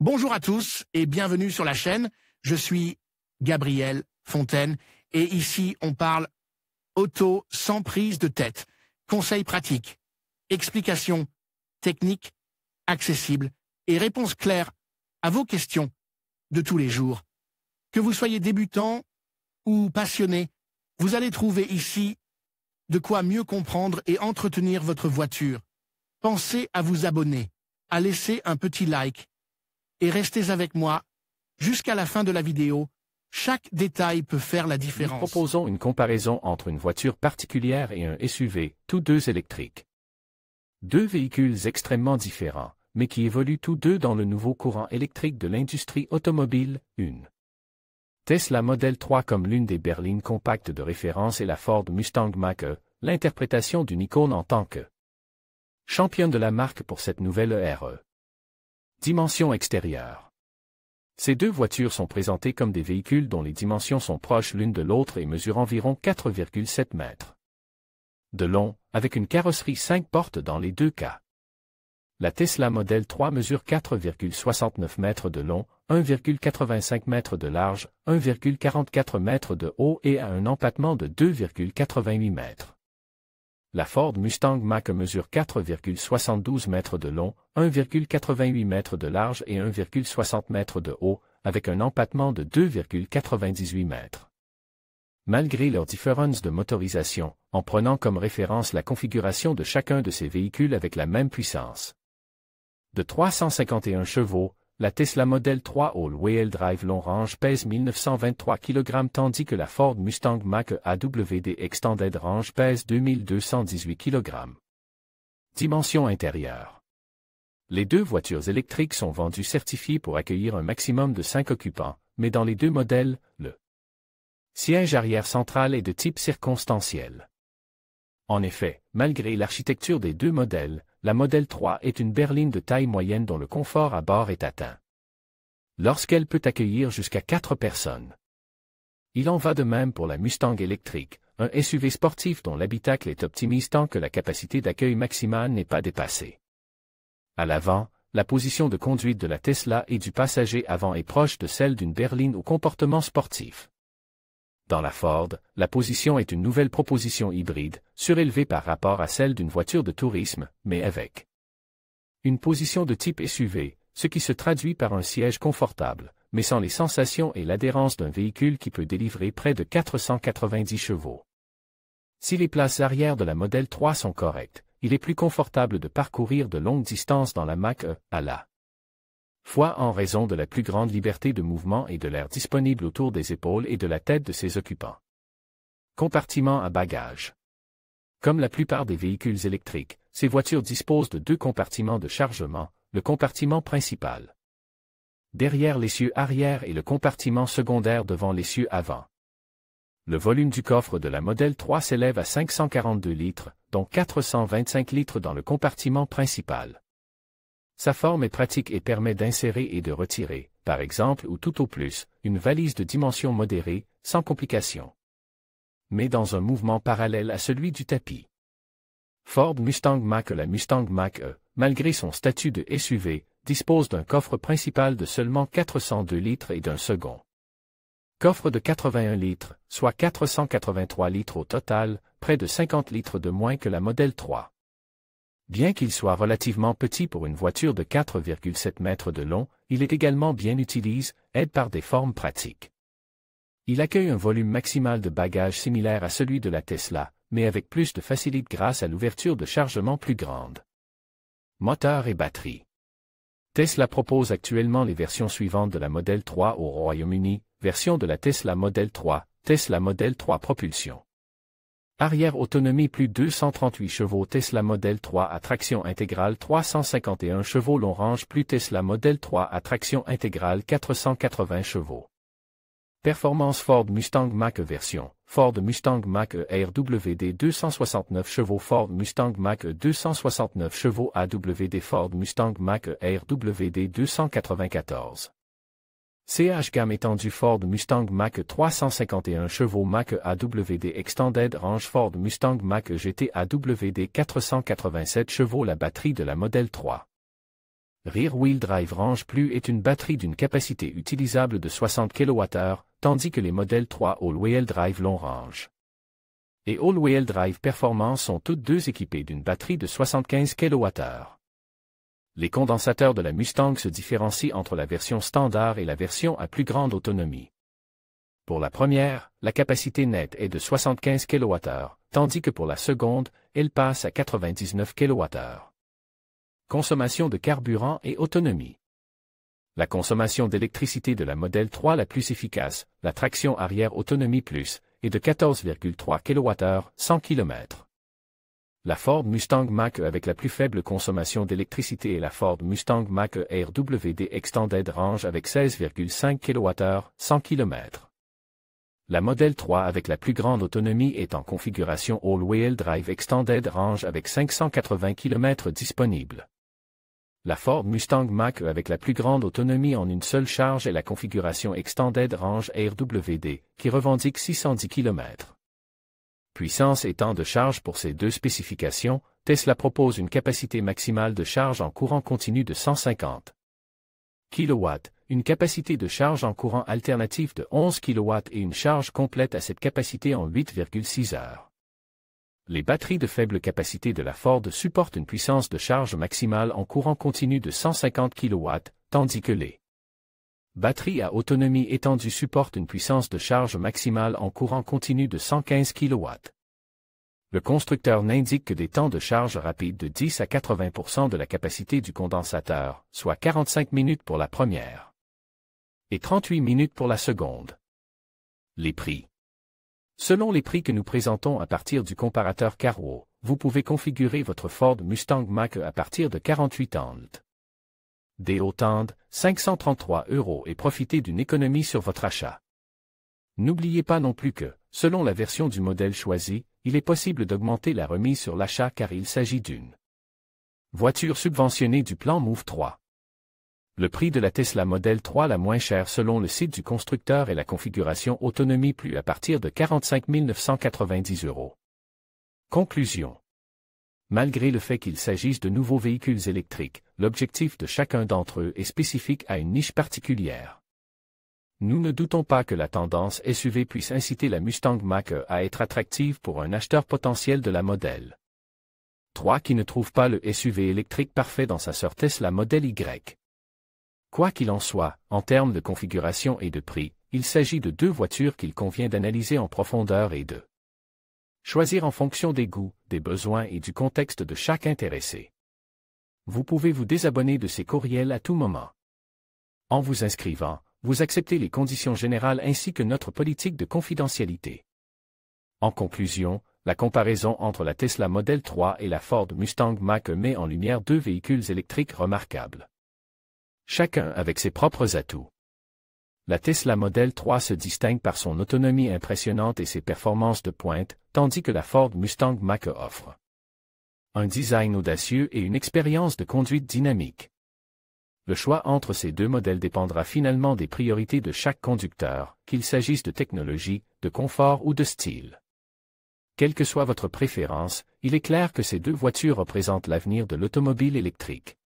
Bonjour à tous et bienvenue sur la chaîne. Je suis Gabriel Fontaine et ici on parle auto sans prise de tête. Conseils pratiques, explications techniques, accessibles et réponses claires à vos questions de tous les jours. Que vous soyez débutant ou passionné, vous allez trouver ici de quoi mieux comprendre et entretenir votre voiture. Pensez à vous abonner, à laisser un petit like et restez avec moi jusqu'à la fin de la vidéo. Chaque détail peut faire la différence. Nous proposons une comparaison entre une voiture particulière et un SUV, tous deux électriques. Deux véhicules extrêmement différents, mais qui évoluent tous deux dans le nouveau courant électrique de l'industrie automobile, une Tesla Model 3 comme l'une des berlines compactes de référence et la Ford Mustang Mach-E, l'interprétation d'une icône en tant que championne de la marque pour cette nouvelle ERE. Dimension extérieure. Ces deux voitures sont présentées comme des véhicules dont les dimensions sont proches l'une de l'autre et mesurent environ 4,7 mètres de long, avec une carrosserie 5 portes dans les deux cas. La Tesla Model 3 mesure 4,69 mètres de long, 1,85 mètres de large, 1,44 mètres de haut et a un empattement de 2,88 mètres. La Ford Mustang Mach-E mesure 4,72 mètres de long, 1,88 mètres de large et 1,60 mètres de haut, avec un empattement de 2,98 mètres. Malgré leurs différences de motorisation, en prenant comme référence la configuration de chacun de ces véhicules avec la même puissance de 351 chevaux, la Tesla Model 3 All-Wheel Drive Long Range pèse 1923 kg tandis que la Ford Mustang Mach-E AWD Extended Range pèse 2218 kg. Dimension intérieure. Les deux voitures électriques sont vendues certifiées pour accueillir un maximum de 5 occupants, mais dans les deux modèles, le siège arrière central est de type circonstanciel. En effet, malgré l'architecture des deux modèles, la Model 3 est une berline de taille moyenne dont le confort à bord est atteint lorsqu'elle peut accueillir jusqu'à 4 personnes. Il en va de même pour la Mustang électrique, un SUV sportif dont l'habitacle est optimisé tant que la capacité d'accueil maximale n'est pas dépassée. À l'avant, la position de conduite de la Tesla et du passager avant est proche de celle d'une berline au comportement sportif. Dans la Ford, la position est une nouvelle proposition hybride, surélevée par rapport à celle d'une voiture de tourisme, mais avec une position de type SUV, ce qui se traduit par un siège confortable, mais sans les sensations et l'adhérence d'un véhicule qui peut délivrer près de 490 chevaux. Si les places arrière de la Model 3 sont correctes, il est plus confortable de parcourir de longues distances dans la Mach-E, à la fois en raison de la plus grande liberté de mouvement et de l'air disponible autour des épaules et de la tête de ses occupants. Compartiment à bagages. Comme la plupart des véhicules électriques, ces voitures disposent de deux compartiments de chargement, le compartiment principal derrière l'essieu arrière et le compartiment secondaire devant l'essieu avant. Le volume du coffre de la Model 3 s'élève à 542 litres, dont 425 litres dans le compartiment principal. Sa forme est pratique et permet d'insérer et de retirer, par exemple ou tout au plus, une valise de dimension modérée, sans complication, mais dans un mouvement parallèle à celui du tapis. Ford Mustang Mach-E. La Mustang Mach-E, malgré son statut de SUV, dispose d'un coffre principal de seulement 402 litres et d'un second coffre de 81 litres, soit 483 litres au total, près de 50 litres de moins que la Model 3. Bien qu'il soit relativement petit pour une voiture de 4,7 mètres de long, il est également bien utilisé, aide par des formes pratiques. Il accueille un volume maximal de bagages similaire à celui de la Tesla, mais avec plus de facilité grâce à l'ouverture de chargement plus grande. Moteur et batterie. Tesla propose actuellement les versions suivantes de la Model 3 au Royaume-Uni, version de la Tesla Model 3, Tesla Model 3 Propulsion. Arrière autonomie plus 238 chevaux Tesla Model 3 à traction intégrale 351 chevaux Long Range plus Tesla Model 3 à traction intégrale 480 chevaux. Performance Ford Mustang Mach-E version, Ford Mustang Mach-E AWD 269 chevaux Ford Mustang Mach-E 269 chevaux AWD Ford Mustang Mach-E AWD 294. CH gamme étendue Ford Mustang Mach-E 351 chevaux Mach-E AWD Extended Range Ford Mustang Mach-E GT AWD 487 chevaux La batterie de la Model 3 Rear Wheel Drive Range Plus est une batterie d'une capacité utilisable de 60 kWh, tandis que les modèles 3 All-Wheel Drive Long Range et All-Wheel Drive Performance sont toutes deux équipées d'une batterie de 75 kWh. Les condensateurs de la Mustang se différencient entre la version standard et la version à plus grande autonomie. Pour la première, la capacité nette est de 75 kWh, tandis que pour la seconde, elle passe à 99 kWh. Consommation de carburant et autonomie. La consommation d'électricité de la modèle 3 la plus efficace, la traction arrière Autonomie Plus, est de 14,3 kWh 100 km. La Ford Mustang Mach-E avec la plus faible consommation d'électricité est la Ford Mustang Mach-E RWD Extended Range avec 16,5 kWh 100 km. La modèle 3 avec la plus grande autonomie est en configuration All-Wheel Drive Extended Range avec 580 km disponible. La Ford Mustang Mach-E avec la plus grande autonomie en une seule charge est la configuration Extended Range RWD, qui revendique 610 km. Puissance et temps de charge. Pour ces deux spécifications, Tesla propose une capacité maximale de charge en courant continu de 150 kW, une capacité de charge en courant alternatif de 11 kW et une charge complète à cette capacité en 8,6 heures. Les batteries de faible capacité de la Ford supportent une puissance de charge maximale en courant continu de 150 kW, tandis que les batteries à autonomie étendue supportent une puissance de charge maximale en courant continu de 115 kW. Le constructeur n'indique que des temps de charge rapide de 10 à 80% de la capacité du condensateur, soit 45 minutes pour la première et 38 minutes pour la seconde. Les prix. Selon les prix que nous présentons à partir du comparateur Carwow, vous pouvez configurer votre Ford Mustang Mach-E à partir de 48 DO 533 € et profiter d'une économie sur votre achat. N'oubliez pas non plus que, selon la version du modèle choisi, il est possible d'augmenter la remise sur l'achat car il s'agit d'une voiture subventionnée du plan Move 3. Le prix de la Tesla Model 3 la moins chère selon le site du constructeur est la configuration Autonomie Plus à partir de 45 990 €. Conclusion. Malgré le fait qu'il s'agisse de nouveaux véhicules électriques, l'objectif de chacun d'entre eux est spécifique à une niche particulière. Nous ne doutons pas que la tendance SUV puisse inciter la Mustang Mach-E à être attractive pour un acheteur potentiel de la Model 3 qui ne trouve pas le SUV électrique parfait dans sa sœur Tesla Model Y. Quoi qu'il en soit, en termes de configuration et de prix, il s'agit de deux voitures qu'il convient d'analyser en profondeur et de choisir en fonction des goûts, des besoins et du contexte de chaque intéressé. Vous pouvez vous désabonner de ces courriels à tout moment. En vous inscrivant, vous acceptez les conditions générales ainsi que notre politique de confidentialité. En conclusion, la comparaison entre la Tesla Model 3 et la Ford Mustang Mach-E met en lumière deux véhicules électriques remarquables. Chacun avec ses propres atouts. La Tesla Model 3 se distingue par son autonomie impressionnante et ses performances de pointe, tandis que la Ford Mustang Mach-E offre un design audacieux et une expérience de conduite dynamique. Le choix entre ces deux modèles dépendra finalement des priorités de chaque conducteur, qu'il s'agisse de technologie, de confort ou de style. Quelle que soit votre préférence, il est clair que ces deux voitures représentent l'avenir de l'automobile électrique.